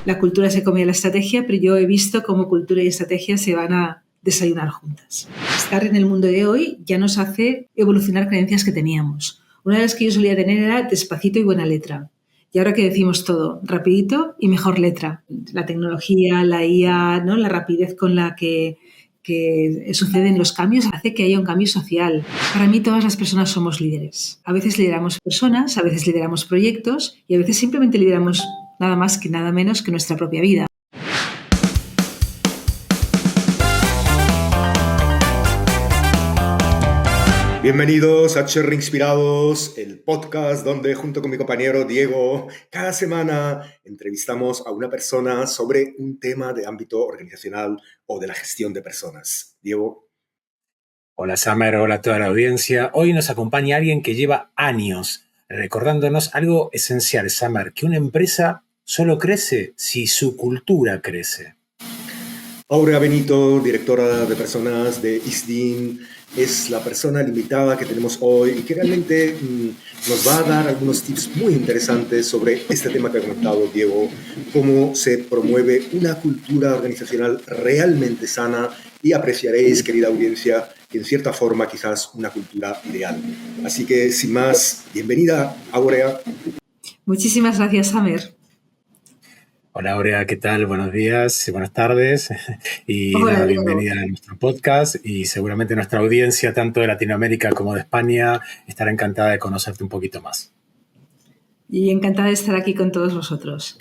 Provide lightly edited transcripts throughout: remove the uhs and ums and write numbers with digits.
la cultura se come la estrategia, pero yo he visto cómo cultura y estrategia se van a desayunar juntas. Estar en el mundo de hoy ya nos hace evolucionar creencias que teníamos. Una de las que yo solía tener era despacito y buena letra. Y ahora que decimos todo, rapidito y mejor letra. La tecnología, la IA, ¿no? La rapidez con la que suceden los cambios hace que haya un cambio social. Para mí todas las personas somos líderes. A veces lideramos personas, a veces lideramos proyectos y a veces simplemente lideramos nada más que nada menos que nuestra propia vida. Bienvenidos a HR Inspirados, el podcast donde junto con mi compañero Diego cada semana entrevistamos a una persona sobre un tema de ámbito organizacional o de la gestión de personas. Diego. Hola Samer, hola a toda la audiencia. Hoy nos acompaña alguien que lleva años recordándonos algo esencial, Samer, que una empresa solo crece si su cultura crece. Aurea Benito, directora de personas de ISDIN, es la persona limitada que tenemos hoy y que realmente nos va a dar algunos tips muy interesantes sobre este tema que ha comentado Diego, cómo se promueve una cultura organizacional realmente sana y apreciaréis, querida audiencia, que en cierta forma quizás una cultura ideal. Así que, sin más, bienvenida, Aurea. Muchísimas gracias, Samer. Hola Aurea, ¿qué tal? Buenos días y buenas tardes. Y Hola, bienvenida a nuestro podcast y seguramente nuestra audiencia, tanto de Latinoamérica como de España, estará encantada de conocerte un poquito más. Y encantada de estar aquí con todos vosotros.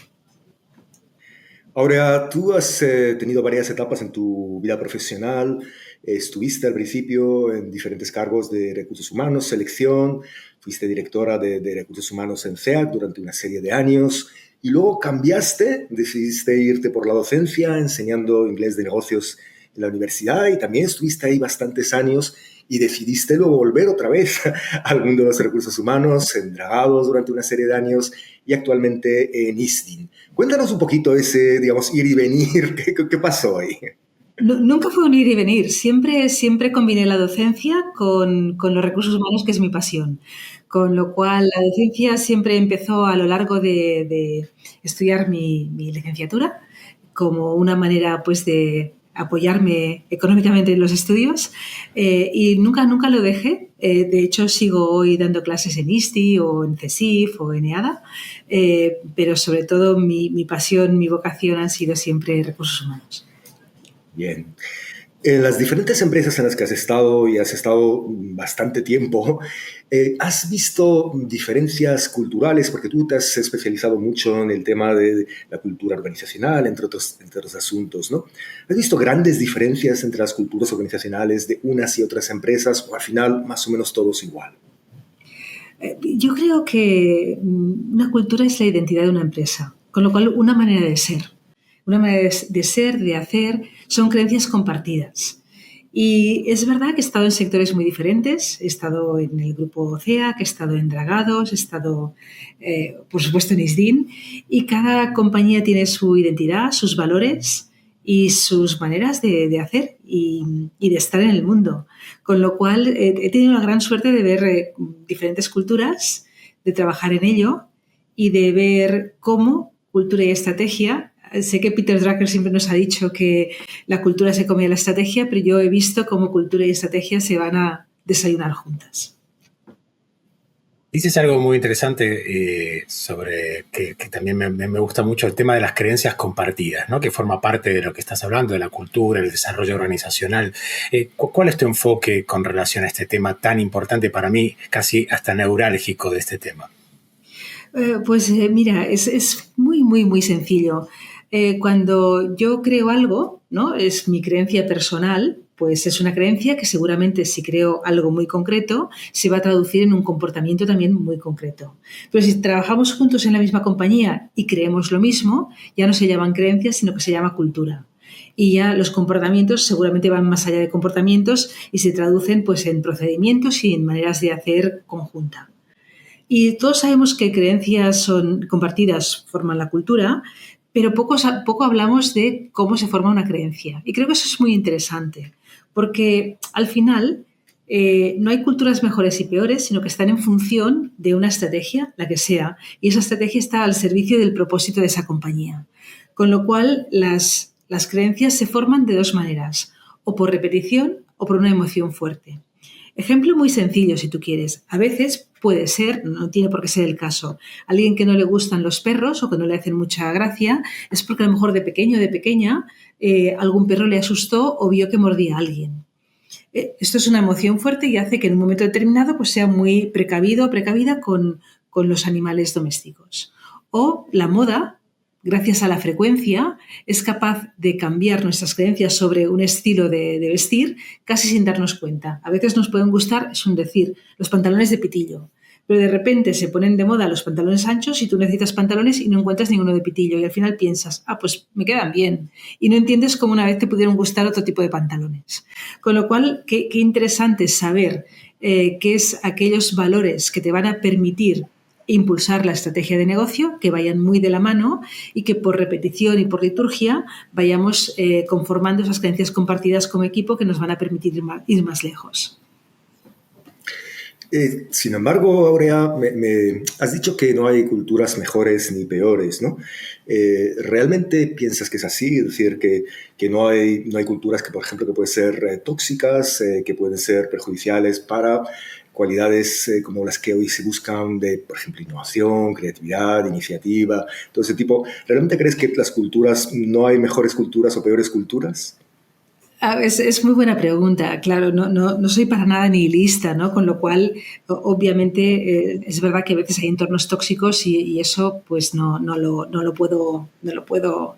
Aurea, tú has tenido varias etapas en tu vida profesional. Estuviste al principio en diferentes cargos de recursos humanos, selección, fuiste directora de recursos humanos en CEAC durante una serie de años y luego cambiaste, decidiste irte por la docencia enseñando inglés de negocios en la universidad y también estuviste ahí bastantes años y decidiste luego volver otra vez al mundo de los recursos humanos, en Dragados durante una serie de años y actualmente en ISDIN. Cuéntanos un poquito ese, digamos, ir y venir, ¿qué pasó ahí? Nunca fue un ir y venir, siempre combiné la docencia con los recursos humanos, que es mi pasión. Con lo cual, la docencia siempre empezó a lo largo de estudiar mi licenciatura como una manera pues, de apoyarme económicamente en los estudios y nunca lo dejé. De hecho, sigo hoy dando clases en ISTI o en CESIF o en EADA, pero sobre todo mi pasión, mi vocación han sido siempre recursos humanos. Bien. En las diferentes empresas en las que has estado y has estado bastante tiempo, ¿has visto diferencias culturales? Porque tú te has especializado mucho en el tema de la cultura organizacional, entre otros asuntos, ¿no? ¿Has visto grandes diferencias entre las culturas organizacionales de unas y otras empresas o al final más o menos todos igual? Yo creo que una cultura es la identidad de una empresa, con lo cual una manera de ser. Una manera de ser, de hacer, son creencias compartidas. Y es verdad que he estado en sectores muy diferentes. He estado en el grupo CEAC, he estado en Dragados, he estado, por supuesto, en ISDIN. Y cada compañía tiene su identidad, sus valores y sus maneras de hacer y de estar en el mundo. Con lo cual, he tenido la gran suerte de ver diferentes culturas, de trabajar en ello y de ver cómo cultura y estrategia. Sé que Peter Drucker siempre nos ha dicho que la cultura se come la estrategia, pero yo he visto cómo cultura y estrategia se van a desayunar juntas. Dices algo muy interesante sobre que también me gusta mucho el tema de las creencias compartidas, ¿no? Que forma parte de lo que estás hablando, de la cultura, el desarrollo organizacional. ¿Cuál es tu enfoque con relación a este tema tan importante para mí, casi hasta neurálgico de este tema? Mira, es muy sencillo. Cuando yo creo algo, ¿no? Es mi creencia personal, pues es una creencia que seguramente si creo algo muy concreto se va a traducir en un comportamiento también muy concreto. Pero si trabajamos juntos en la misma compañía y creemos lo mismo, ya no se llaman creencias, sino que se llama cultura. Y ya los comportamientos seguramente van más allá de comportamientos y se traducen pues en procedimientos y en maneras de hacer conjunta. Y todos sabemos que creencias son compartidas, forman la cultura, pero poco hablamos de cómo se forma una creencia. Y creo que eso es muy interesante, porque al final No hay culturas mejores y peores, sino que están en función de una estrategia, la que sea, y esa estrategia está al servicio del propósito de esa compañía. Con lo cual, las creencias se forman de dos maneras, o por repetición o por una emoción fuerte. Ejemplo muy sencillo, si tú quieres. A veces puede ser, no tiene por qué ser el caso, alguien que no le gustan los perros o que no le hacen mucha gracia, es porque a lo mejor de pequeño o de pequeña algún perro le asustó o vio que mordía a alguien. Esto es una emoción fuerte y hace que en un momento determinado pues, sea muy precavido o precavida con los animales domésticos. O la moda, gracias a la frecuencia, es capaz de cambiar nuestras creencias sobre un estilo de vestir casi sin darnos cuenta. A veces nos pueden gustar, es un decir, los pantalones de pitillo, pero de repente se ponen de moda los pantalones anchos y tú necesitas pantalones y no encuentras ninguno de pitillo y al final piensas, pues me quedan bien y no entiendes cómo una vez te pudieron gustar otro tipo de pantalones. Con lo cual, qué interesante saber qué es aquellos valores que te van a permitir impulsar la estrategia de negocio, que vayan muy de la mano y que por repetición y por liturgia vayamos conformando esas creencias compartidas como equipo que nos van a permitir ir más lejos. Sin embargo, Aurea, me has dicho que no hay culturas mejores ni peores, ¿no? ¿Realmente piensas que es así? Es decir, que no hay culturas que, por ejemplo, que pueden ser tóxicas, que pueden ser perjudiciales para cualidades como las que hoy se buscan de, por ejemplo, innovación, creatividad, iniciativa, todo ese tipo. ¿Realmente crees que las culturas, no hay mejores culturas o peores culturas? Es muy buena pregunta, claro, no soy para nada nihilista, ¿no? Con lo cual, obviamente, es verdad que a veces hay entornos tóxicos y eso pues no lo puedo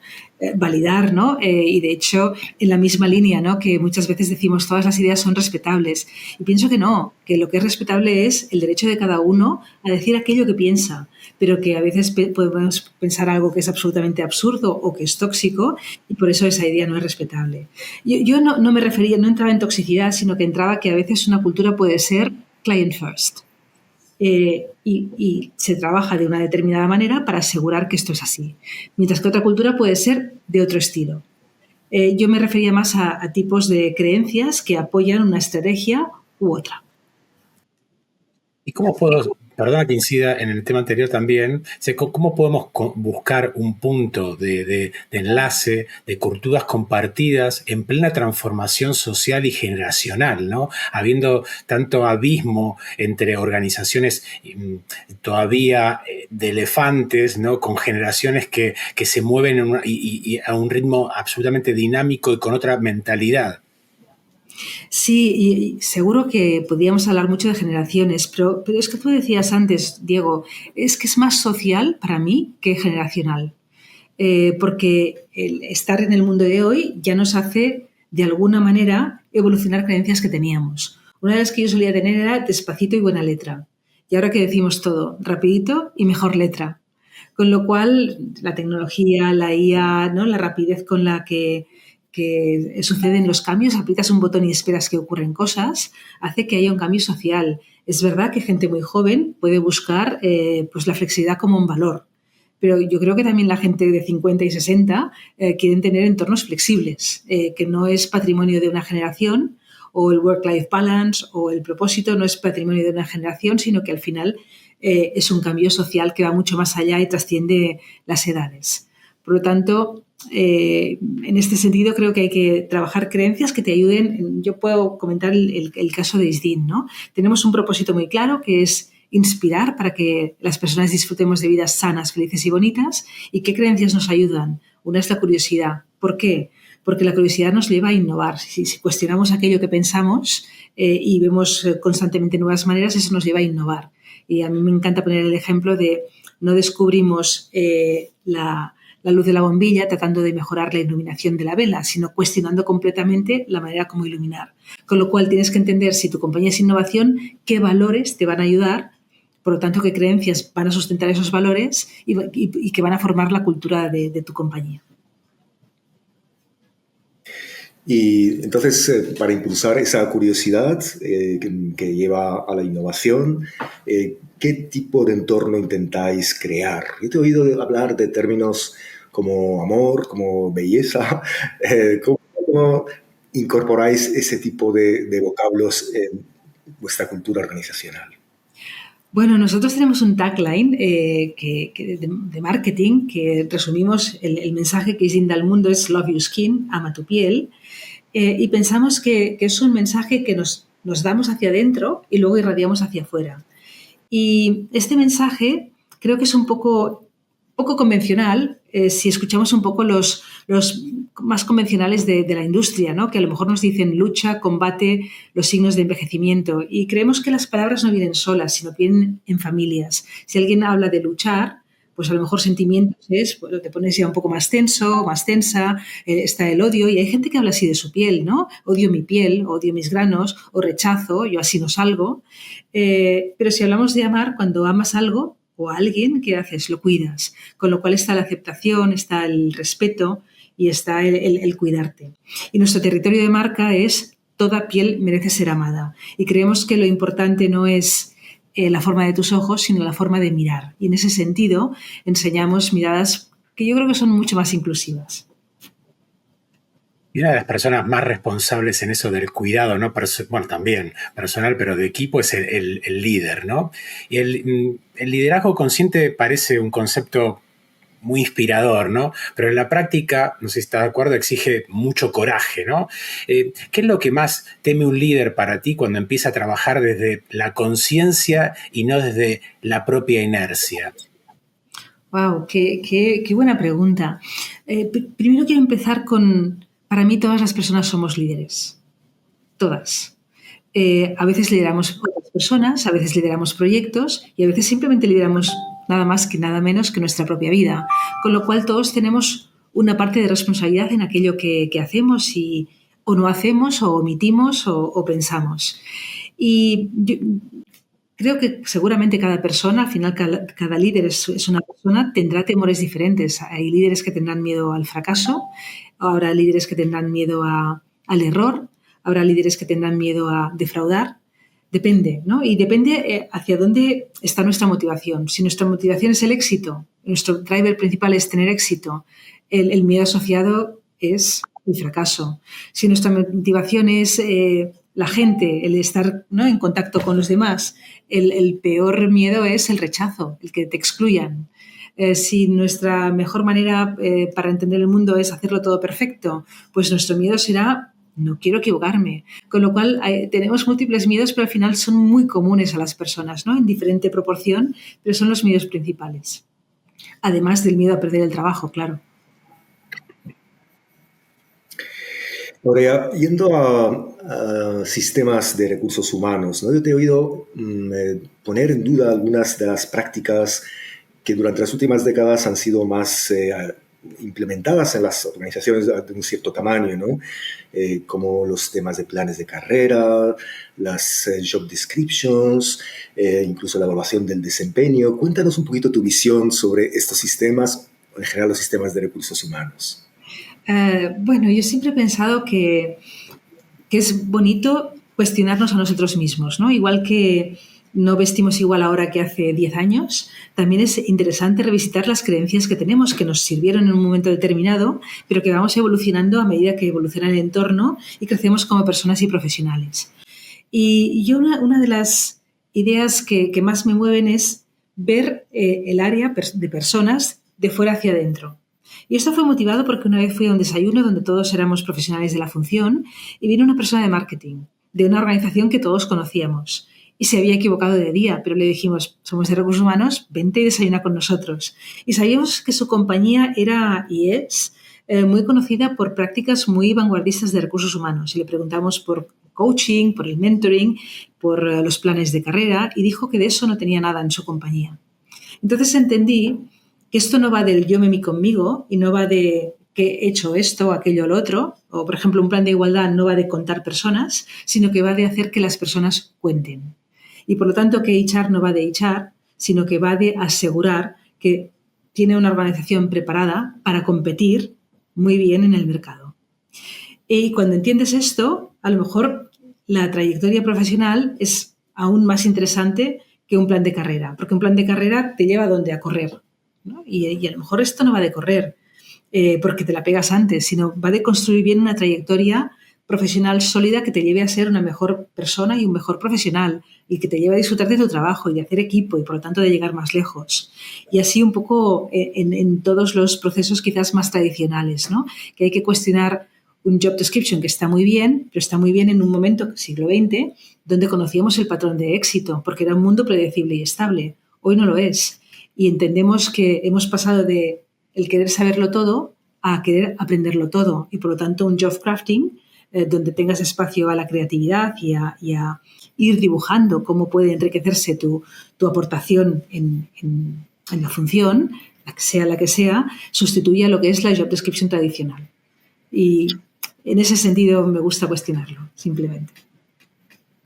validar, ¿no? Y de hecho, en la misma línea, ¿no? Que muchas veces decimos todas las ideas son respetables. Y pienso que no, que lo que es respetable es el derecho de cada uno a decir aquello que piensa, pero que a veces podemos pensar algo que es absolutamente absurdo o que es tóxico y por eso esa idea no es respetable. Yo no me refería, no entraba en toxicidad, sino que entraba que a veces una cultura puede ser client first. Y se trabaja de una determinada manera para asegurar que esto es así. Mientras que otra cultura puede ser de otro estilo. Yo me refería más a tipos de creencias que apoyan una estrategia u otra. ¿Y cómo puedo, perdona que incida en el tema anterior también, cómo podemos buscar un punto de enlace, de culturas compartidas en plena transformación social y generacional, ¿no? Habiendo tanto abismo entre organizaciones todavía de elefantes, ¿no? Con generaciones que se mueven y a un ritmo absolutamente dinámico y con otra mentalidad. Sí, y seguro que podríamos hablar mucho de generaciones, pero es que tú decías antes, Diego, es que es más social para mí que generacional. Porque el estar en el mundo de hoy ya nos hace, de alguna manera, evolucionar creencias que teníamos. Una de las que yo solía tener era despacito y buena letra. Y ahora que decimos todo, rapidito y mejor letra. Con lo cual, la tecnología, la IA, ¿no? La rapidez con la que suceden los cambios, aprietas un botón y esperas que ocurren cosas, hace que haya un cambio social. Es verdad que gente muy joven puede buscar pues la flexibilidad como un valor, pero yo creo que también la gente de 50 y 60 quieren tener entornos flexibles, que no es patrimonio de una generación, o el work-life balance o el propósito no es patrimonio de una generación, sino que al final es un cambio social que va mucho más allá y trasciende las edades. Por lo tanto, en este sentido creo que hay que trabajar creencias que te ayuden. Yo puedo comentar el caso de ISDIN, ¿no? Tenemos un propósito muy claro que es inspirar para que las personas disfrutemos de vidas sanas, felices y bonitas. ¿Y qué creencias nos ayudan? Una es la curiosidad. ¿Por qué? Porque la curiosidad nos lleva a innovar. Si cuestionamos aquello que pensamos y vemos constantemente nuevas maneras, eso nos lleva a innovar. Y a mí me encanta poner el ejemplo de no descubrimos la luz de la bombilla tratando de mejorar la iluminación de la vela, sino cuestionando completamente la manera como iluminar. Con lo cual tienes que entender, si tu compañía es innovación, qué valores te van a ayudar, por lo tanto, qué creencias van a sustentar esos valores y que van a formar la cultura de tu compañía. Y entonces, para impulsar esa curiosidad que lleva a la innovación, ¿qué tipo de entorno intentáis crear? Yo te he oído hablar de términos como amor, como belleza. ¿Cómo incorporáis ese tipo de vocablos vuestra cultura organizacional? Bueno, nosotros tenemos un tagline de marketing que resumimos el mensaje que es al mundo es Love Your Skin, ama tu piel, y pensamos que es un mensaje que nos damos hacia adentro y luego irradiamos hacia afuera. Y este mensaje creo que es un poco convencional si escuchamos un poco los más convencionales de la industria, ¿no? Que a lo mejor nos dicen lucha, combate, los signos de envejecimiento. Y creemos que las palabras no vienen solas, sino vienen en familias. Si alguien habla de luchar, pues a lo mejor sentimientos es, pues, te pones ya un poco más tenso, más tensa, está el odio, y hay gente que habla así de su piel, ¿no? Odio mi piel, odio mis granos, o rechazo, yo así no salgo. Pero si hablamos de amar, cuando amas algo o a alguien, ¿qué haces? Lo cuidas. Con lo cual está la aceptación, está el respeto y está el cuidarte. Y nuestro territorio de marca es toda piel merece ser amada. Y creemos que lo importante no es la forma de tus ojos, sino la forma de mirar. Y en ese sentido enseñamos miradas que yo creo que son mucho más inclusivas. Y una de las personas más responsables en eso del cuidado, ¿no? Bueno, también personal, pero de equipo, es el líder, ¿no? Y el liderazgo consciente parece un concepto muy inspirador, ¿no? Pero en la práctica, no sé si estás de acuerdo, exige mucho coraje, ¿no? ¿Qué es lo que más teme un líder para ti cuando empieza a trabajar desde la conciencia y no desde la propia inercia? Wow, qué buena pregunta. Primero quiero empezar con, para mí todas las personas somos líderes, todas. A veces lideramos otras personas, a veces lideramos proyectos y a veces simplemente lideramos nada más que nada menos que nuestra propia vida. Con lo cual todos tenemos una parte de responsabilidad en aquello que hacemos o no hacemos, o omitimos o pensamos. Y yo creo que seguramente cada persona, al final cada líder es una persona, tendrá temores diferentes. Hay líderes que tendrán miedo al fracaso, habrá líderes que tendrán miedo al error, habrá líderes que tendrán miedo a defraudar. Depende, ¿no? Y depende hacia dónde está nuestra motivación. Si nuestra motivación es el éxito, nuestro driver principal es tener éxito, el miedo asociado es el fracaso. Si nuestra motivación es la gente, el estar, ¿no?, en contacto con los demás, el peor miedo es el rechazo, el que te excluyan. Si nuestra mejor manera para entender el mundo es hacerlo todo perfecto, pues nuestro miedo será no quiero equivocarme. Con lo cual tenemos múltiples miedos, pero al final son muy comunes a las personas, ¿no? En diferente proporción, pero son los miedos principales. Además del miedo a perder el trabajo, claro. Ahora, yendo a sistemas de recursos humanos, ¿no? Yo te he oído poner en duda algunas de las prácticas que durante las últimas décadas han sido más implementadas en las organizaciones de un cierto tamaño, ¿no? Como los temas de planes de carrera, las job descriptions, incluso la evaluación del desempeño. Cuéntanos un poquito tu visión sobre estos sistemas, en general los sistemas de recursos humanos. Bueno, yo siempre he pensado que es bonito cuestionarnos a nosotros mismos, ¿no? Igual que no vestimos igual ahora que hace 10 años, también es interesante revisitar las creencias que tenemos, que nos sirvieron en un momento determinado, pero que vamos evolucionando a medida que evoluciona el entorno y crecemos como personas y profesionales. Y yo una de las ideas que más me mueven es ver el área de personas de fuera hacia adentro. Y esto fue motivado porque una vez fui a un desayuno donde todos éramos profesionales de la función y vino una persona de marketing, de una organización que todos conocíamos. Y se había equivocado de día, pero le dijimos, somos de recursos humanos, vente y desayuna con nosotros. Y sabíamos que su compañía era y es muy conocida por prácticas muy vanguardistas de recursos humanos. Y le preguntamos por coaching, por el mentoring, por los planes de carrera, y dijo que de eso no tenía nada en su compañía. Entonces entendí que esto no va del yo me conmigo y no va de que he hecho esto, aquello, lo otro, o por ejemplo un plan de igualdad no va de contar personas, sino que va de hacer que las personas cuenten. Y por lo tanto que HR no va de HR, sino que va de asegurar que tiene una organización preparada para competir muy bien en el mercado. Y cuando entiendes esto, a lo mejor la trayectoria profesional es aún más interesante que un plan de carrera, porque un plan de carrera te lleva a donde, a correr, ¿no? Y a lo mejor esto no va de correr porque te la pegas antes, sino va de construir bien una trayectoria profesional sólida que te lleve a ser una mejor persona y un mejor profesional y que te lleve a disfrutar de tu trabajo y de hacer equipo y por lo tanto de llegar más lejos. Y así un poco en todos los procesos quizás más tradicionales, ¿no? Que hay que cuestionar un job description que está muy bien, pero está muy bien en un momento, siglo XX, donde conocíamos el patrón de éxito, porque era un mundo predecible y estable. Hoy no lo es. Y entendemos que hemos pasado de el querer saberlo todo a querer aprenderlo todo. Y por lo tanto un job crafting donde tengas espacio a la creatividad y a ir dibujando cómo puede enriquecerse tu aportación en la función, sea la que sea, sustituye a lo que es la job description tradicional. Y en ese sentido me gusta cuestionarlo, simplemente.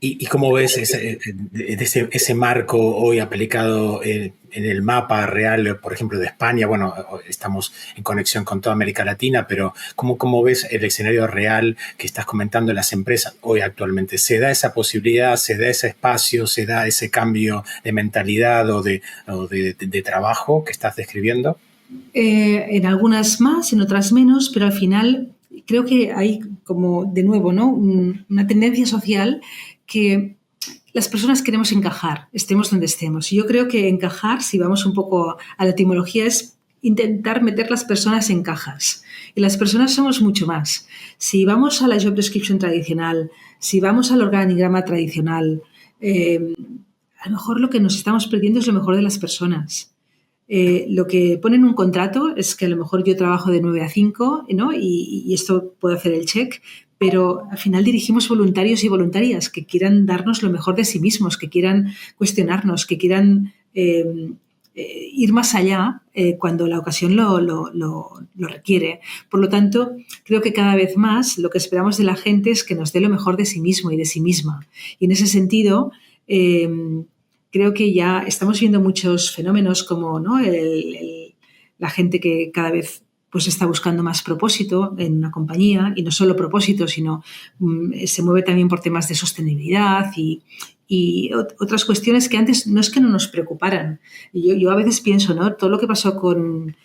¿Y cómo ves ese marco hoy aplicado en el mapa real, por ejemplo, de España? Bueno, estamos en conexión con toda América Latina, pero ¿cómo ves el escenario real que estás comentando en las empresas hoy actualmente? ¿Se da esa posibilidad, se da ese espacio, se da ese cambio de mentalidad o de trabajo que estás describiendo? En algunas más, en otras menos, pero al final creo que hay como, de nuevo, ¿no? Una tendencia social que las personas queremos encajar, estemos donde estemos. Y yo creo que encajar, si vamos un poco a la etimología, es intentar meter las personas en cajas. Y las personas somos mucho más. Si vamos a la job description tradicional, si vamos al organigrama tradicional, a lo mejor lo que nos estamos perdiendo es lo mejor de las personas. Lo que pone en un contrato es que a lo mejor yo trabajo de 9 a 5, ¿no? Y esto puedo hacer el check, pero al final dirigimos voluntarios y voluntarias que quieran darnos lo mejor de sí mismos, que quieran cuestionarnos, que quieran ir más allá cuando la ocasión lo requiere. Por lo tanto, creo que cada vez más lo que esperamos de la gente es que nos dé lo mejor de sí mismo y de sí misma. Y en ese sentido, creo que ya estamos viendo muchos fenómenos como, ¿no? La gente que cada vez pues está buscando más propósito en una compañía y no solo propósito, sino se mueve también por temas de sostenibilidad y otras cuestiones que antes no es que no nos preocuparan. Yo a veces pienso, ¿no? Todo lo que pasó con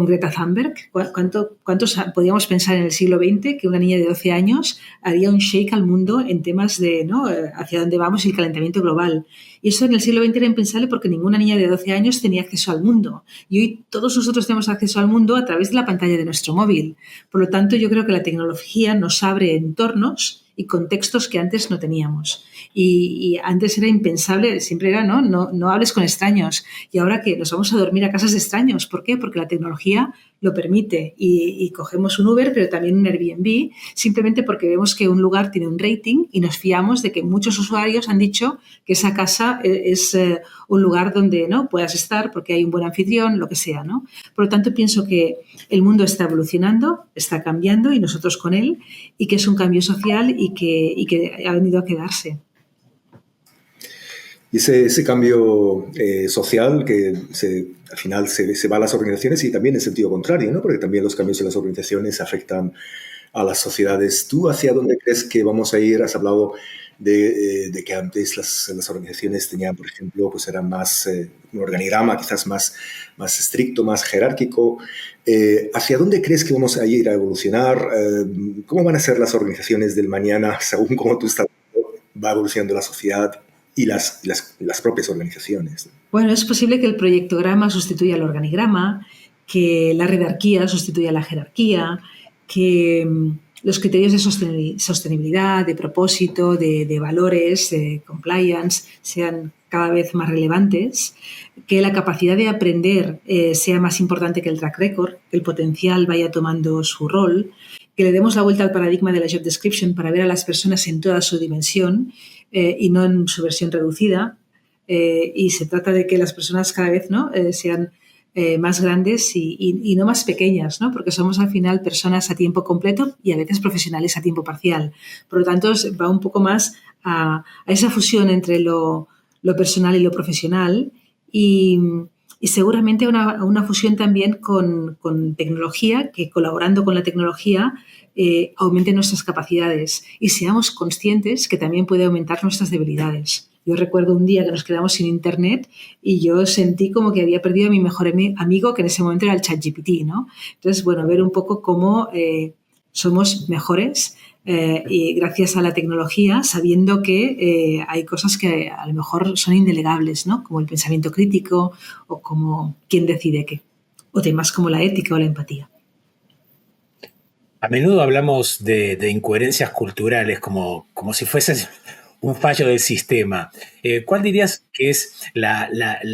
Greta Thunberg, ¿cuántos podíamos pensar en el siglo XX que una niña de 12 años haría un shake al mundo en temas de, ¿no? Hacia dónde vamos y el calentamiento global? Y eso en el siglo XX era impensable porque ninguna niña de 12 años tenía acceso al mundo. Y hoy todos nosotros tenemos acceso al mundo a través de la pantalla de nuestro móvil. Por lo tanto, yo creo que la tecnología nos abre entornos y contextos que antes no teníamos. Y antes era impensable, siempre era, no hables con extraños. Y ahora que nos vamos a dormir a casas de extraños. ¿Por qué? Porque la tecnología lo permite. Y cogemos un Uber, pero también un Airbnb, simplemente porque vemos que un lugar tiene un rating y nos fiamos de que muchos usuarios han dicho que esa casa es un lugar donde no puedas estar porque hay un buen anfitrión, lo que sea, ¿no? Por lo tanto, pienso que el mundo está evolucionando, está cambiando y nosotros con él, y que es un cambio social y que ha venido a quedarse. Y ese cambio social que al final se va a las organizaciones y también en sentido contrario, ¿no? Porque también los cambios en las organizaciones afectan a las sociedades. ¿Tú hacia dónde crees que vamos a ir? Has hablado de que antes las organizaciones tenían, por ejemplo, pues era más un organigrama quizás más estricto, más jerárquico. ¿Hacia dónde crees que vamos a ir a evolucionar? ¿Cómo van a ser las organizaciones del mañana según cómo tú estás viendo, va evolucionando la sociedad y las propias organizaciones? Bueno, es posible que el proyectograma sustituya al organigrama, que la redarquía sustituya a la jerarquía, que los criterios de sostenibilidad, de propósito, de valores, de compliance sean cada vez más relevantes, que la capacidad de aprender sea más importante que el track record, que el potencial vaya tomando su rol, que le demos la vuelta al paradigma de la job description para ver a las personas en toda su dimensión y no en su versión reducida. Y se trata de que las personas cada vez sean más grandes y no más pequeñas, ¿no? Porque somos al final personas a tiempo completo y a veces profesionales a tiempo parcial. Por lo tanto, va un poco más a esa fusión entre lo personal y lo profesional y seguramente una fusión también con tecnología, que colaborando con la tecnología aumente nuestras capacidades y seamos conscientes que también puede aumentar nuestras debilidades. Yo recuerdo un día que nos quedamos sin internet y yo sentí como que había perdido a mi mejor amigo, que en ese momento era el ChatGPT, ¿no? Entonces, bueno, ver un poco cómo somos mejores y gracias a la tecnología, sabiendo que hay cosas que a lo mejor son indelegables, ¿no? Como el pensamiento crítico o como quién decide qué, o temas como la ética o la empatía. A menudo hablamos de incoherencias culturales como si fuese un fallo del sistema. ¿Cuál dirías que es la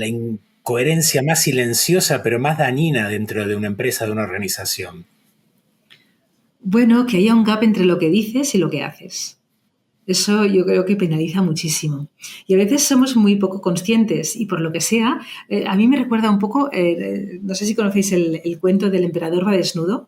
incoherencia más silenciosa pero más dañina dentro de una empresa, de una organización? Bueno, que haya un gap entre lo que dices y lo que haces. Eso yo creo que penaliza muchísimo. Y a veces somos muy poco conscientes y por lo que sea, a mí me recuerda un poco, no sé si conocéis el cuento del emperador va desnudo.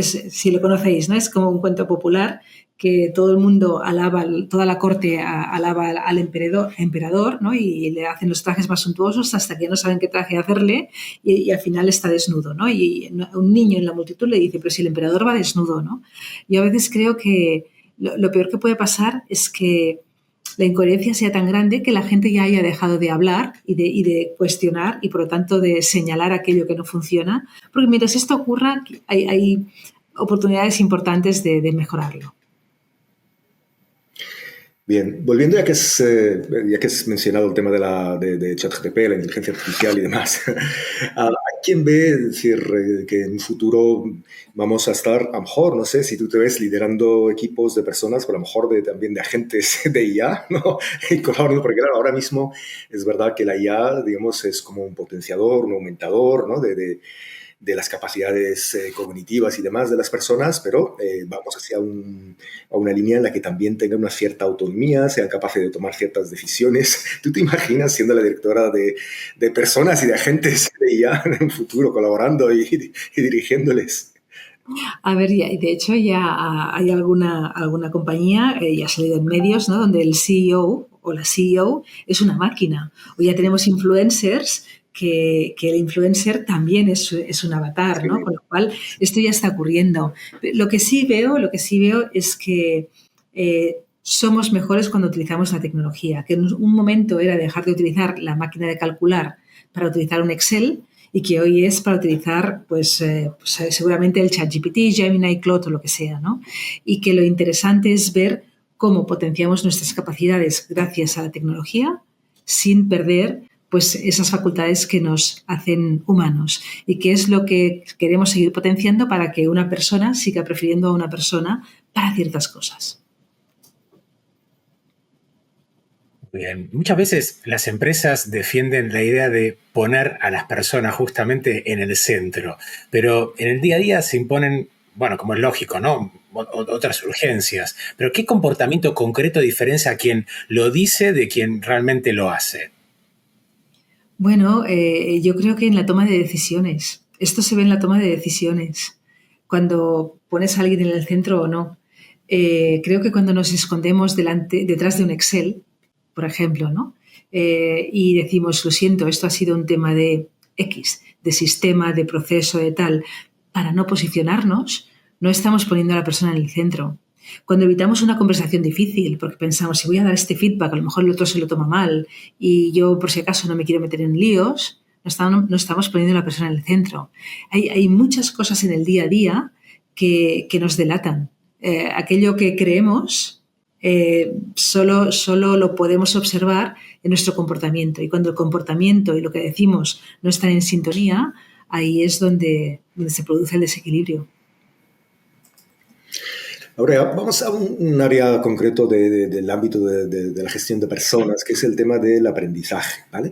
Si lo conocéis, ¿no? Es como un cuento popular que todo el mundo alaba, toda la corte alaba al emperador, ¿no? Y le hacen los trajes más suntuosos hasta que no saben qué traje hacerle y al final está desnudo, ¿no? Y un niño en la multitud le dice, pero si el emperador va desnudo, ¿no? Yo a veces creo que lo peor que puede pasar es que la incoherencia sea tan grande que la gente ya haya dejado de hablar y de cuestionar y por lo tanto de señalar aquello que no funciona, porque mientras esto ocurra hay oportunidades importantes de mejorarlo. Bien, volviendo ya que has mencionado el tema de ChatGPT, la inteligencia artificial y demás, ¿a quién ve decir que en un futuro vamos a estar, a lo mejor, no sé, si tú te ves liderando equipos de personas, pero a lo mejor también de agentes de IA, ¿no? Y colaborando, porque claro, ahora mismo es verdad que la IA, digamos, es como un potenciador, un aumentador, ¿no? de las capacidades cognitivas y demás de las personas, pero vamos hacia a una línea en la que también tengan una cierta autonomía, sean capaces de tomar ciertas decisiones. ¿Tú te imaginas siendo la directora de personas y de agentes de IA en un futuro, colaborando y dirigiéndoles? A ver, de hecho ya hay alguna compañía, ya ha salido en medios, ¿no? Donde el CEO o la CEO es una máquina. O ya tenemos influencers que el influencer también es un avatar, ¿no? Con lo cual, esto ya está ocurriendo. Lo que sí veo es que somos mejores cuando utilizamos la tecnología, que en un momento era dejar de utilizar la máquina de calcular para utilizar un Excel y que hoy es para utilizar, pues seguramente el ChatGPT, Gemini, Claude o lo que sea, ¿no? Y que lo interesante es ver cómo potenciamos nuestras capacidades gracias a la tecnología sin perder pues esas facultades que nos hacen humanos y que es lo que queremos seguir potenciando para que una persona siga prefiriendo a una persona para ciertas cosas. Bien. Muchas veces las empresas defienden la idea de poner a las personas justamente en el centro, pero en el día a día se imponen, bueno, como es lógico, ¿no? Otras urgencias. Pero ¿qué comportamiento concreto diferencia a quien lo dice de quien realmente lo hace? Bueno, yo creo que en la toma de decisiones. Esto se ve en la toma de decisiones. Cuando pones a alguien en el centro o no. Creo que cuando nos escondemos detrás de un Excel, por ejemplo, ¿no? Y decimos, lo siento, esto ha sido un tema de X, de sistema, de proceso, de tal, para no posicionarnos, no estamos poniendo a la persona en el centro. Cuando evitamos una conversación difícil, porque pensamos, si voy a dar este feedback, a lo mejor el otro se lo toma mal y yo, por si acaso, no me quiero meter en líos, no estamos poniendo a la persona en el centro. Hay muchas cosas en el día a día que nos delatan. Aquello que creemos solo lo podemos observar en nuestro comportamiento. Y cuando el comportamiento y lo que decimos no están en sintonía, ahí es donde se produce el desequilibrio. Ahora vamos a un área concreto del ámbito de la gestión de personas, que es el tema del aprendizaje, ¿vale?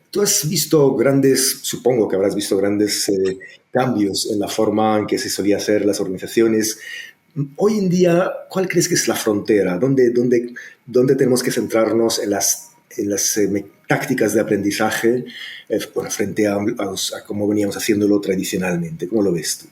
Tú has visto supongo que habrás visto grandes cambios en la forma en que se solía hacer las organizaciones. Hoy en día, ¿cuál crees que es la frontera? ¿Dónde tenemos que centrarnos en las tácticas de aprendizaje frente a cómo veníamos haciéndolo tradicionalmente? ¿Cómo lo ves tú?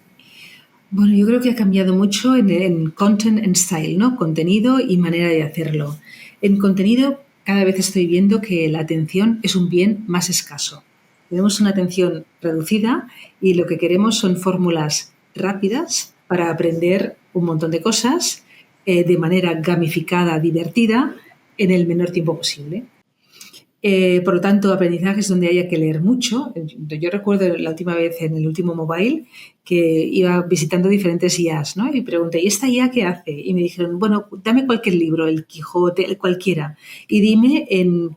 Bueno, yo creo que ha cambiado mucho en content and style, ¿no? Contenido y manera de hacerlo. En contenido, cada vez estoy viendo que la atención es un bien más escaso. Tenemos una atención reducida y lo que queremos son fórmulas rápidas para aprender un montón de cosas de manera gamificada, divertida, en el menor tiempo posible. Por lo tanto, aprendizajes donde haya que leer mucho. Yo recuerdo la última vez en el último mobile que iba visitando diferentes IAs, ¿no? Y pregunté, ¿y esta IA qué hace? Y me dijeron, bueno, dame cualquier libro, El Quijote, cualquiera, y dime en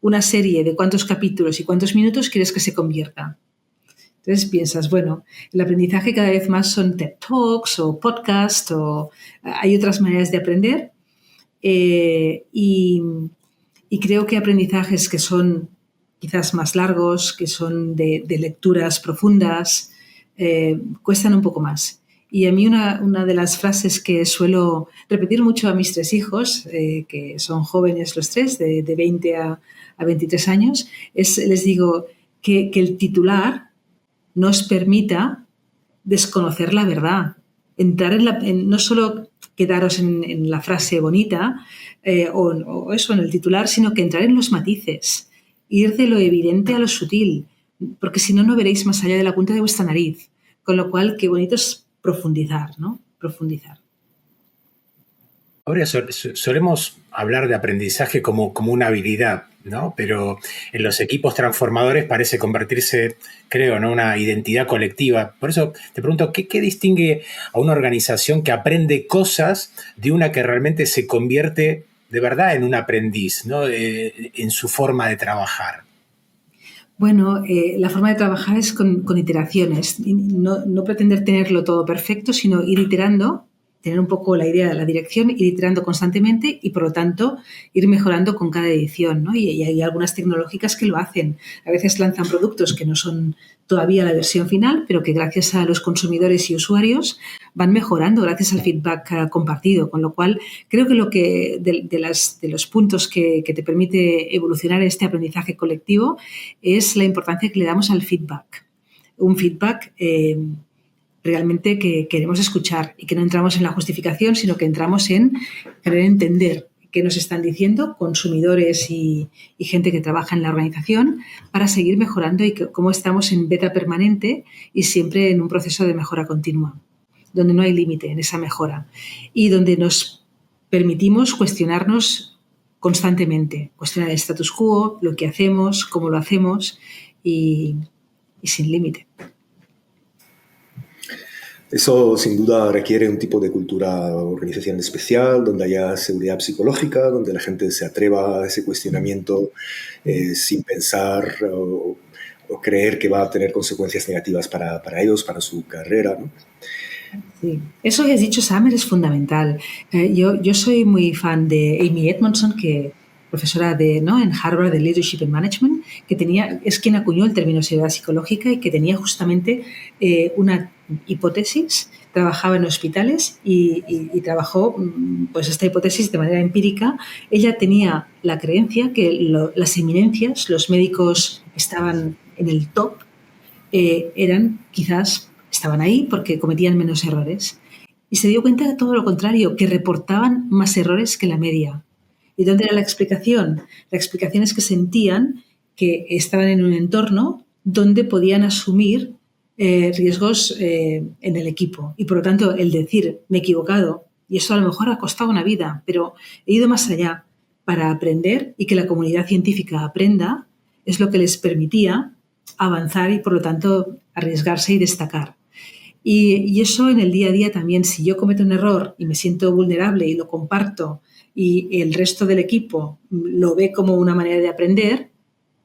una serie de cuántos capítulos y cuántos minutos quieres que se convierta. Entonces piensas, bueno, el aprendizaje cada vez más son TED Talks o podcasts o hay otras maneras de aprender y creo que aprendizajes que son quizás más largos, que son de lecturas profundas, cuestan un poco más. Y a mí una de las frases que suelo repetir mucho a mis 3 hijos, que son jóvenes los 3, de 20 a 23 años, les digo que el titular nos permita desconocer la verdad, entrar no solo quedaros en la frase bonita o eso en el titular, sino que entrar en los matices, ir de lo evidente a lo sutil, porque si no, no veréis más allá de la punta de vuestra nariz. Con lo cual, qué bonito es profundizar, ¿no? Profundizar. Ahora solemos hablar de aprendizaje como una habilidad, ¿no? Pero en los equipos transformadores parece convertirse, creo, en una identidad colectiva. Por eso te pregunto, ¿qué distingue a una organización que aprende cosas de una que realmente se convierte de verdad en un aprendiz, ¿no? En su forma de trabajar? Bueno, la forma de trabajar es con iteraciones. No pretender tenerlo todo perfecto, sino ir iterando, tener un poco la idea, la dirección, ir iterando constantemente y, por lo tanto, ir mejorando con cada edición, ¿no? Y hay algunas tecnológicas que lo hacen. A veces lanzan productos que no son todavía la versión final, pero que gracias a los consumidores y usuarios van mejorando gracias al feedback compartido. Con lo cual, creo que de los puntos que te permite evolucionar este aprendizaje colectivo es la importancia que le damos al feedback. Un feedback realmente que queremos escuchar y que no entramos en la justificación, sino que entramos en querer entender qué nos están diciendo consumidores y gente que trabaja en la organización para seguir mejorando y cómo estamos en beta permanente y siempre en un proceso de mejora continua, donde no hay límite en esa mejora y donde nos permitimos cuestionarnos constantemente, cuestionar el status quo, lo que hacemos, cómo lo hacemos y sin límite. Eso sin duda requiere un tipo de cultura organizacional especial, donde haya seguridad psicológica, donde la gente se atreva a ese cuestionamiento sin pensar o creer que va a tener consecuencias negativas para ellos, para su carrera, ¿no? Sí. Eso que has dicho, Summer, es fundamental. Yo soy muy fan de Amy Edmondson, que profesora en Harvard de Leadership and Management, que es quien acuñó el término seguridad psicológica y que tenía justamente una hipótesis, trabajaba en hospitales y trabajó pues esta hipótesis de manera empírica. Ella tenía la creencia que las eminencias, los médicos que estaban en el top, estaban ahí porque cometían menos errores. Y se dio cuenta de todo lo contrario, que reportaban más errores que la media. ¿Y dónde era la explicación? La explicación es que sentían que estaban en un entorno donde podían asumir riesgos en el equipo. Y por lo tanto, el decir, me he equivocado, y eso a lo mejor ha costado una vida, pero he ido más allá para aprender y que la comunidad científica aprenda, es lo que les permitía avanzar y por lo tanto arriesgarse y destacar. Y eso en el día a día también, si yo cometo un error y me siento vulnerable y lo comparto y el resto del equipo lo ve como una manera de aprender,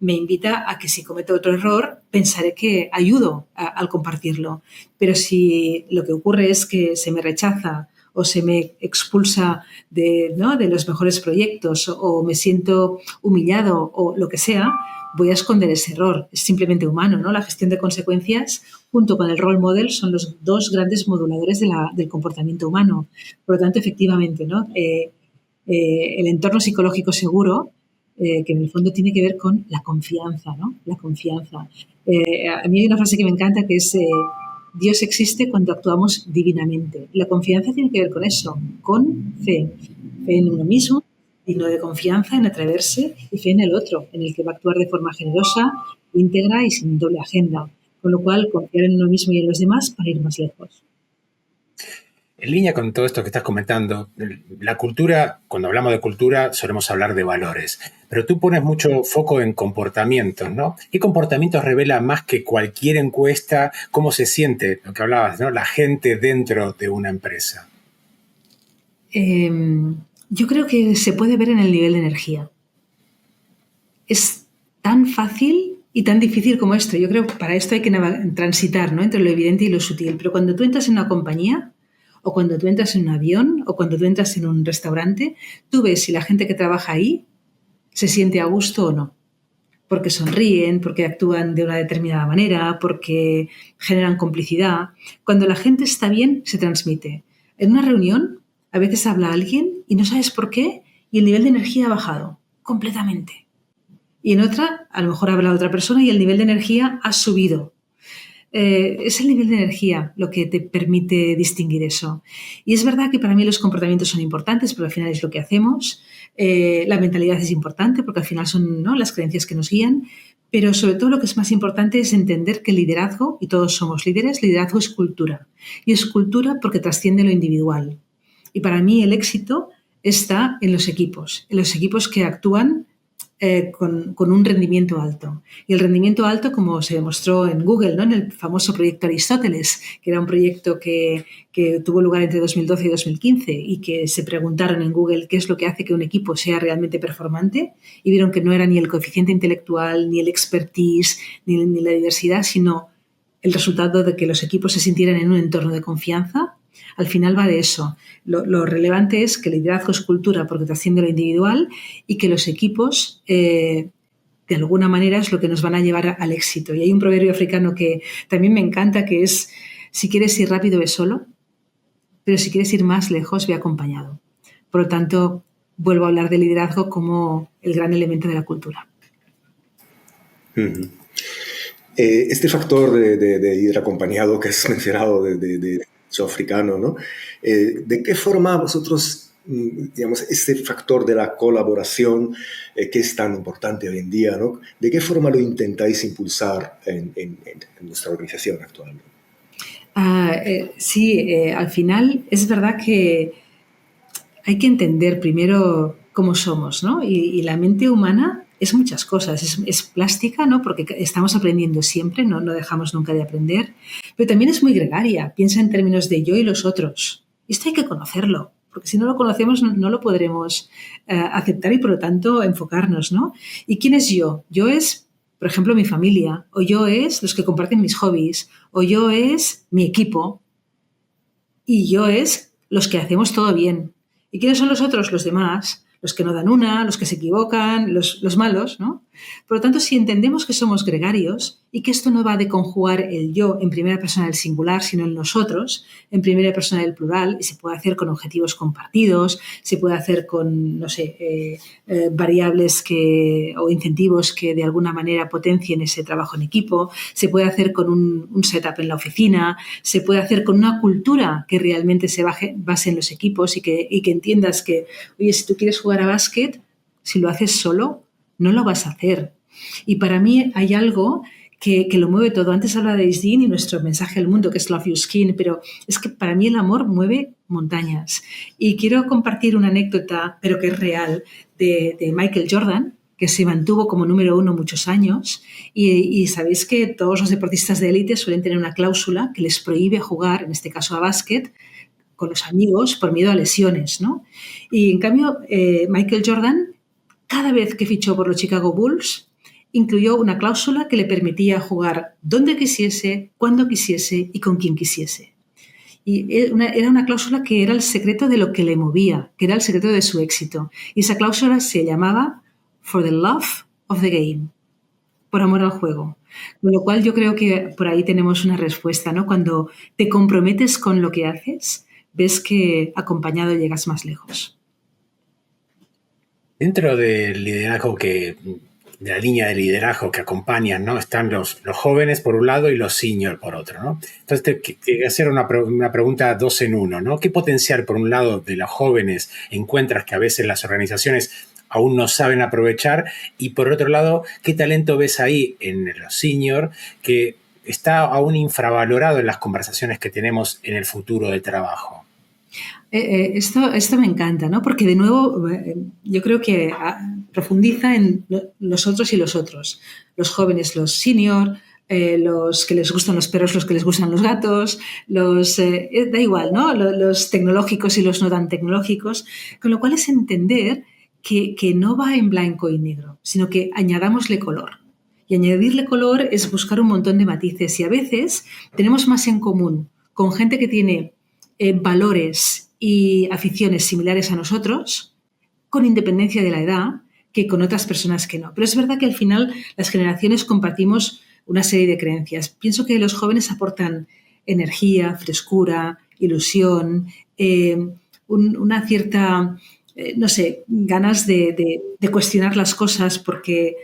me invita a que si cometo otro error, pensaré que ayudo al compartirlo. Pero si lo que ocurre es que se me rechaza o se me expulsa de los mejores proyectos o me siento humillado o lo que sea, voy a esconder ese error. Es simplemente humano, ¿no? La gestión de consecuencias junto con el role model son los dos grandes moduladores del comportamiento humano. Por lo tanto, efectivamente, ¿no? El entorno psicológico seguro, que en el fondo tiene que ver con la confianza, ¿no? La confianza. A mí hay una frase que me encanta que es Dios existe cuando actuamos divinamente. La confianza tiene que ver con eso, con fe. Fe en uno mismo, digno de confianza en atreverse y fe en el otro, en el que va a actuar de forma generosa, íntegra y sin doble agenda. Con lo cual, confiar en uno mismo y en los demás para ir más lejos. En línea con todo esto que estás comentando, la cultura, cuando hablamos de cultura, solemos hablar de valores, pero tú pones mucho foco en comportamientos, ¿no? ¿Qué comportamientos revela más que cualquier encuesta cómo se siente, lo que hablabas, ¿no? La gente dentro de una empresa? Yo creo que se puede ver en el nivel de energía. Es tan fácil y tan difícil como esto. Yo creo que para esto hay que transitar, ¿no?, entre lo evidente y lo sutil. Pero cuando tú entras en una compañía, o cuando tú entras en un avión, o cuando tú entras en un restaurante, tú ves si la gente que trabaja ahí se siente a gusto o no. Porque sonríen, porque actúan de una determinada manera, porque generan complicidad. Cuando la gente está bien, se transmite. En una reunión, a veces habla alguien y no sabes por qué, y el nivel de energía ha bajado completamente. Y en otra, a lo mejor habla otra persona y el nivel de energía ha subido. Es el nivel de energía lo que te permite distinguir eso. Y es verdad que para mí los comportamientos son importantes, pero al final es lo que hacemos. La mentalidad es importante porque al final son, ¿no?, las creencias que nos guían. Pero sobre todo lo que es más importante es entender que el liderazgo, y todos somos líderes, liderazgo es cultura. Y es cultura porque trasciende lo individual. Y para mí el éxito está en los equipos que actúan con un rendimiento alto. Y el rendimiento alto, como se demostró en Google, ¿no?, en el famoso proyecto Aristóteles, que era un proyecto que tuvo lugar entre 2012 y 2015 y que se preguntaron en Google qué es lo que hace que un equipo sea realmente performante, y vieron que no era ni el coeficiente intelectual, ni el expertise, ni la diversidad, sino el resultado de que los equipos se sintieran en un entorno de confianza. Al final va de eso. Lo relevante es que el liderazgo es cultura porque trasciende lo individual, y que los equipos, de alguna manera, es lo que nos van a llevar al éxito. Y hay un proverbio africano que también me encanta, que es: si quieres ir rápido, ve solo, pero si quieres ir más lejos, ve acompañado. Por lo tanto, vuelvo a hablar de liderazgo como el gran elemento de la cultura. Uh-huh. Este factor de ir acompañado que has mencionado de africano, ¿no? ¿De qué forma vosotros, digamos, este factor de la colaboración, que es tan importante hoy en día, ¿no?, de qué forma lo intentáis impulsar en nuestra organización actual? Sí, al final es verdad que hay que entender primero cómo somos, ¿no? Y la mente humana es muchas cosas. Es plástica, ¿no?, porque estamos aprendiendo siempre, no dejamos nunca de aprender, pero también es muy gregaria. Piensa en términos de yo y los otros. Esto hay que conocerlo, porque si no lo conocemos no lo podremos aceptar y, por lo tanto, enfocarnos, ¿no? ¿Y quién es yo? Yo es, por ejemplo, mi familia, o yo es los que comparten mis hobbies, o yo es mi equipo, y yo es los que hacemos todo bien. ¿Y quiénes son los otros? Los demás, los que no dan una, los que se equivocan, los malos, ¿no? Por lo tanto, si entendemos que somos gregarios y que esto no va de conjugar el yo en primera persona del singular, sino el nosotros en primera persona del plural, y se puede hacer con objetivos compartidos, se puede hacer con, no sé, variables o incentivos que de alguna manera potencien ese trabajo en equipo, se puede hacer con un setup en la oficina, se puede hacer con una cultura que realmente se base en los equipos y que entiendas que, oye, si tú quieres jugar a básquet, si lo haces solo, no lo vas a hacer. Y para mí hay algo que lo mueve todo. Antes hablaba de Dean y nuestro mensaje al mundo, que es Love Your Skin, pero es que para mí el amor mueve montañas. Y quiero compartir una anécdota, pero que es real, de Michael Jordan, que se mantuvo como número 1 muchos años. Y sabéis que todos los deportistas de élite suelen tener una cláusula que les prohíbe jugar, en este caso a básquet, con los amigos por miedo a lesiones, ¿no? Y en cambio, Michael Jordan, cada vez que fichó por los Chicago Bulls, incluyó una cláusula que le permitía jugar donde quisiese, cuando quisiese y con quien quisiese. Y era una cláusula que era el secreto de lo que le movía, que era el secreto de su éxito. Y esa cláusula se llamaba For the Love of the Game, por amor al juego. Con lo cual yo creo que por ahí tenemos una respuesta, ¿no? Cuando te comprometes con lo que haces, ves que acompañado llegas más lejos. Dentro del liderazgo de la línea de liderazgo que acompañan, ¿no?, están los jóvenes por un lado y los senior por otro, ¿no? Entonces te quiero hacer una pregunta 2 en 1, ¿no? ¿Qué potencial, por un lado, de los jóvenes encuentras que a veces las organizaciones aún no saben aprovechar? Y por otro lado, ¿qué talento ves ahí en los senior que está aún infravalorado en las conversaciones que tenemos en el futuro del trabajo? Esto me encanta, ¿no? Porque de nuevo yo creo que profundiza en los otros y los otros. Los jóvenes, los senior, los que les gustan los perros, los que les gustan los gatos, da igual, ¿no? Los tecnológicos y los no tan tecnológicos. Con lo cual es entender que no va en blanco y negro, sino que añadámosle color. Y añadirle color es buscar un montón de matices. Y a veces tenemos más en común con gente que tiene valores y aficiones similares a nosotros, con independencia de la edad, que con otras personas que no. Pero es verdad que al final las generaciones compartimos una serie de creencias. Pienso que los jóvenes aportan energía, frescura, ilusión, una cierta, no sé, ganas de cuestionar las cosas porque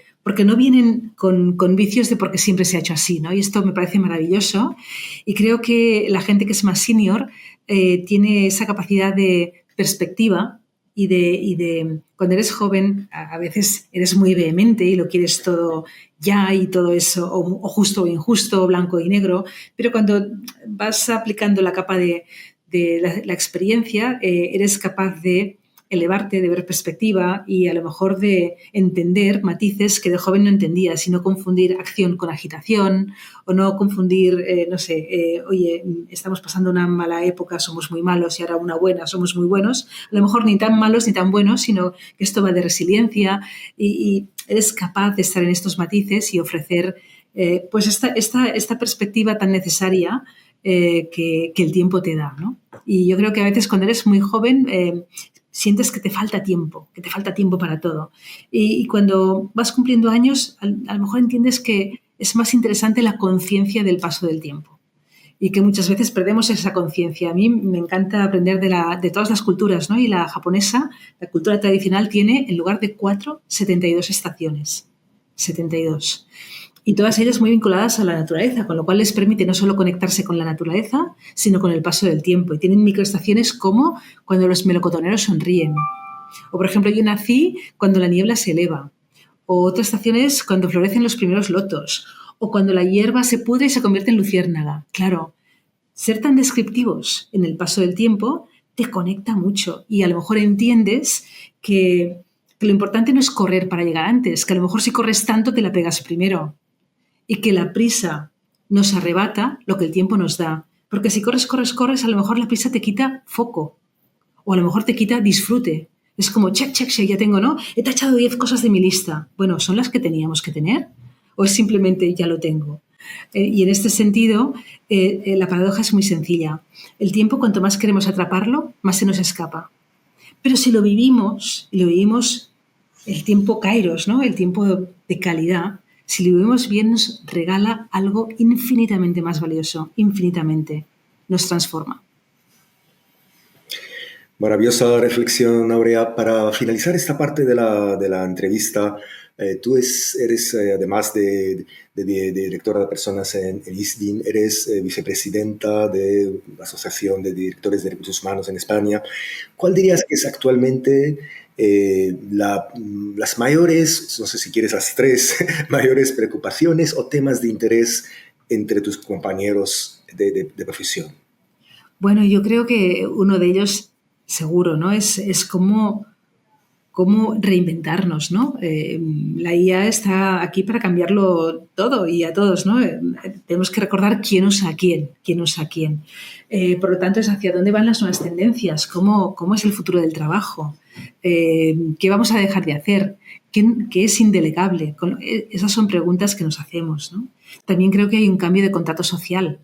no vienen con vicios de porque siempre se ha hecho así, ¿no? Y esto me parece maravilloso y creo que la gente que es más senior tiene esa capacidad de perspectiva y de cuando eres joven a veces eres muy vehemente y lo quieres todo ya y todo eso, o justo o injusto, blanco y negro, pero cuando vas aplicando la capa de la experiencia, eres capaz de elevarte, de ver perspectiva y a lo mejor de entender matices que de joven no entendías y no confundir acción con agitación o no confundir, oye, estamos pasando una mala época, somos muy malos y ahora una buena, somos muy buenos. A lo mejor ni tan malos ni tan buenos, sino que esto va de resiliencia y eres capaz de estar en estos matices y ofrecer pues esta perspectiva tan necesaria que el tiempo te da, ¿no? Y yo creo que a veces cuando eres muy joven sientes que te falta tiempo para todo. Y cuando vas cumpliendo años, a lo mejor entiendes que es más interesante la conciencia del paso del tiempo y que muchas veces perdemos esa conciencia. A mí me encanta aprender de todas las culturas, ¿no? Y la japonesa, la cultura tradicional, tiene en lugar de 4, 72 estaciones. 72. Y todas ellas muy vinculadas a la naturaleza, con lo cual les permite no solo conectarse con la naturaleza, sino con el paso del tiempo. Y tienen microestaciones como cuando los melocotoneros sonríen. O, por ejemplo, yo nací cuando la niebla se eleva. O otra estación es cuando florecen los primeros lotos. O cuando la hierba se pudre y se convierte en luciérnaga. Claro, ser tan descriptivos en el paso del tiempo te conecta mucho. Y a lo mejor entiendes que lo importante no es correr para llegar antes, que a lo mejor si corres tanto te la pegas primero. Y que la prisa nos arrebata lo que el tiempo nos da. Porque si corres, a lo mejor la prisa te quita foco. O a lo mejor te quita disfrute. Es como, check, ya tengo, ¿no? He tachado 10 cosas de mi lista. Bueno, ¿son las que teníamos que tener? ¿O es simplemente ya lo tengo? Y en este sentido, la paradoja es muy sencilla. El tiempo, cuanto más queremos atraparlo, más se nos escapa. Pero si lo vivimos el tiempo kairos, ¿no? El tiempo de calidad, si lo vivimos bien, nos regala algo infinitamente más valioso, infinitamente. Nos transforma. Maravillosa reflexión, Aurea. Para finalizar esta parte de la entrevista, tú eres, además de directora de personas en ISDIN, eres vicepresidenta de la Asociación de Directores de Recursos Humanos en España. ¿Cuál dirías que es actualmente las mayores, no sé si quieres las 3 mayores preocupaciones o temas de interés entre tus compañeros de profesión? Bueno, yo creo que uno de ellos, seguro, ¿no? Es cómo reinventarnos, ¿no? La IA está aquí para cambiarlo todo y a todos, ¿no? Tenemos que recordar quién usa a quién. Por lo tanto, es hacia dónde van las nuevas tendencias, cómo es el futuro del trabajo, qué vamos a dejar de hacer, qué es indelegable. Esas son preguntas que nos hacemos, ¿no? También creo que hay un cambio de contrato social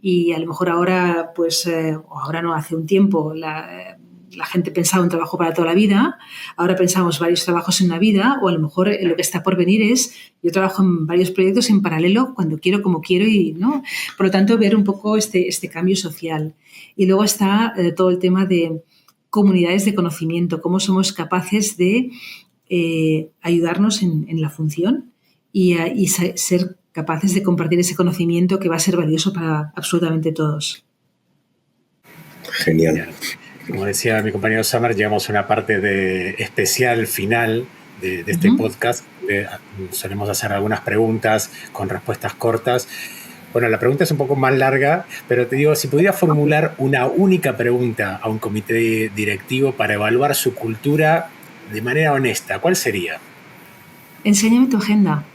y a lo mejor ahora, pues, o ahora no, hace un tiempo, la gente pensaba un trabajo para toda la vida, ahora pensamos varios trabajos en una vida, o a lo mejor lo que está por venir es yo trabajo en varios proyectos en paralelo cuando quiero, como quiero y no. Por lo tanto, ver un poco este cambio social. Y luego está todo el tema de comunidades de conocimiento, cómo somos capaces de ayudarnos en la función y ser capaces de compartir ese conocimiento que va a ser valioso para absolutamente todos. Genial. Como decía mi compañero Summer, llegamos a una parte especial final de este podcast. Solemos hacer algunas preguntas con respuestas cortas. Bueno, la pregunta es un poco más larga, pero te digo, si pudiera formular una única pregunta a un comité directivo para evaluar su cultura de manera honesta, ¿cuál sería? Enséñame tu agenda.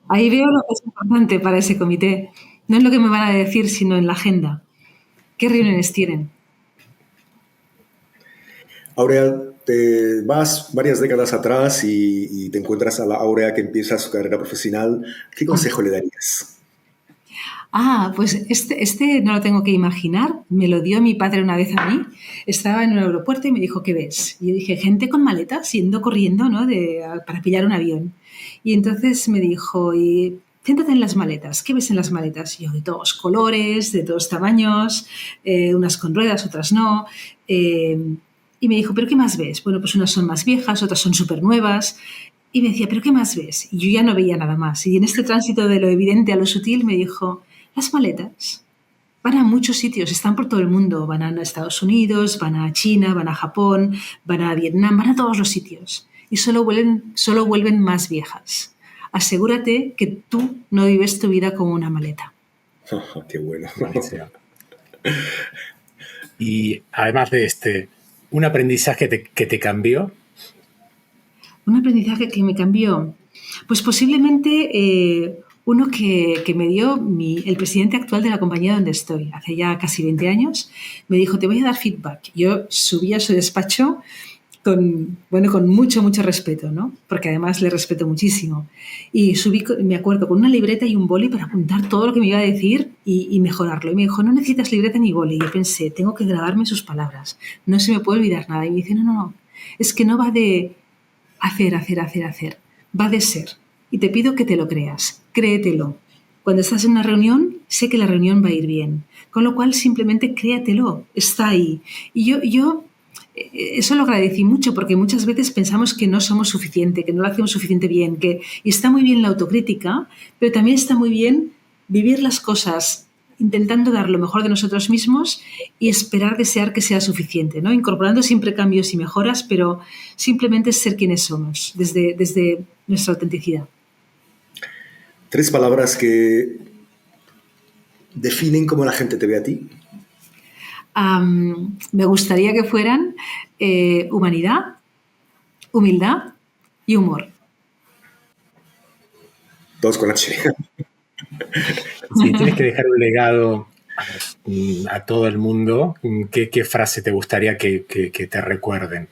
Ahí veo lo que es importante para ese comité. No es lo que me van a decir, sino en la agenda. ¿Qué reuniones tienen? Aurea, te vas varias décadas atrás y te encuentras a la Aurea que empieza su carrera profesional. ¿Qué consejo le darías? Pues este no lo tengo que imaginar. Me lo dio mi padre una vez a mí. Estaba en un aeropuerto y me dijo, ¿qué ves? Y yo dije, gente con maletas yendo corriendo, ¿no? Para pillar un avión. Y entonces me dijo, y siéntate en las maletas. ¿Qué ves en las maletas? Y yo, de todos colores, de todos tamaños, unas con ruedas, otras no. Y me dijo, ¿pero qué más ves? Bueno, pues unas son más viejas, otras son súper nuevas. Y me decía, ¿pero qué más ves? Y yo ya no veía nada más. Y en este tránsito de lo evidente a lo sutil me dijo, las maletas van a muchos sitios, están por todo el mundo. Van a Estados Unidos, van a China, van a Japón, van a Vietnam, van a todos los sitios. Y solo vuelven más viejas. Asegúrate que tú no vives tu vida como una maleta. Qué bueno. Buenísimo. Y además de un aprendizaje que te cambió. Un aprendizaje que me cambió. Pues posiblemente uno que me dio el presidente actual de la compañía donde estoy, hace ya casi 20 años, me dijo, te voy a dar feedback. Yo subí a su despacho con mucho, mucho respeto, ¿no? Porque además le respeto muchísimo. Y subí, me acuerdo, con una libreta y un boli para apuntar todo lo que me iba a decir y mejorarlo. Y me dijo, no necesitas libreta ni boli. Y yo pensé, tengo que grabarme sus palabras. No se me puede olvidar nada. Y me dice, no. Es que no va de hacer. Va de ser. Y te pido que te lo creas. Créetelo. Cuando estás en una reunión, sé que la reunión va a ir bien. Con lo cual, simplemente créatelo. Está ahí. Y yo eso lo agradecí mucho porque muchas veces pensamos que no somos suficiente, que no lo hacemos suficiente bien, y está muy bien la autocrítica, pero también está muy bien vivir las cosas intentando dar lo mejor de nosotros mismos y desear que sea suficiente, ¿no? Incorporando siempre cambios y mejoras, pero simplemente ser quienes somos, desde nuestra autenticidad. 3 palabras que definen cómo la gente te ve a ti. Me gustaría que fueran humanidad, humildad y humor. Todos con H. Si tienes que dejar un legado a todo el mundo, ¿qué frase te gustaría que te recuerden?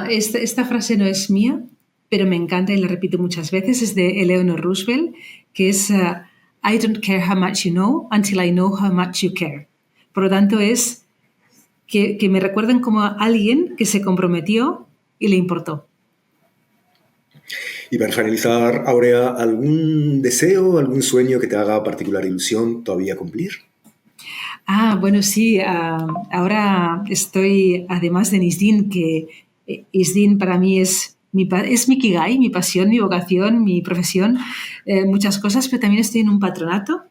Esta frase no es mía, pero me encanta y la repito muchas veces. Es de Eleanor Roosevelt, que es I don't care how much you know until I know how much you care. Por lo tanto, es que me recuerden como alguien que se comprometió y le importó. Y para finalizar, Aurea, ¿algún deseo, algún sueño que te haga particular ilusión todavía cumplir? Bueno, sí. Ahora estoy, además de ISDIN, que ISDIN para mí es mi Ikigai, mi pasión, mi vocación, mi profesión, muchas cosas, pero también estoy en un patronato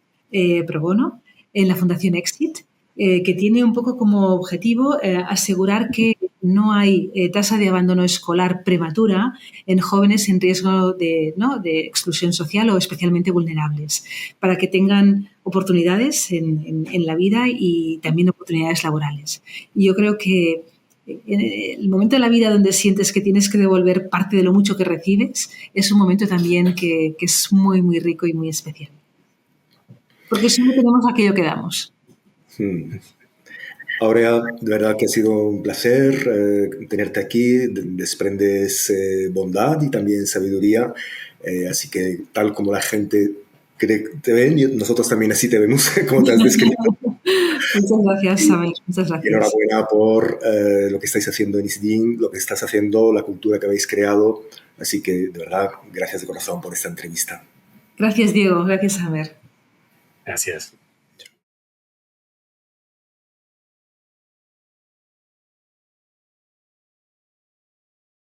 pro bono en la Fundación Exit, que tiene un poco como objetivo asegurar que no hay tasa de abandono escolar prematura en jóvenes en riesgo de exclusión social o especialmente vulnerables, para que tengan oportunidades en la vida y también oportunidades laborales. Y yo creo que en el momento de la vida donde sientes que tienes que devolver parte de lo mucho que recibes, es un momento también que es muy, muy rico y muy especial. Porque solo tenemos aquello que damos. Aurea, de verdad que ha sido un placer tenerte aquí. Desprendes bondad y también sabiduría. Así que tal como la gente cree que te ven, nosotros también así te vemos, como te has descrito. Muchas gracias, Samuel. Muchas gracias. Enhorabuena por lo que estáis haciendo en ISDIN, lo que estás haciendo, la cultura que habéis creado. Así que, de verdad, gracias de corazón por esta entrevista. Gracias, Diego. Gracias, Samuel. Gracias.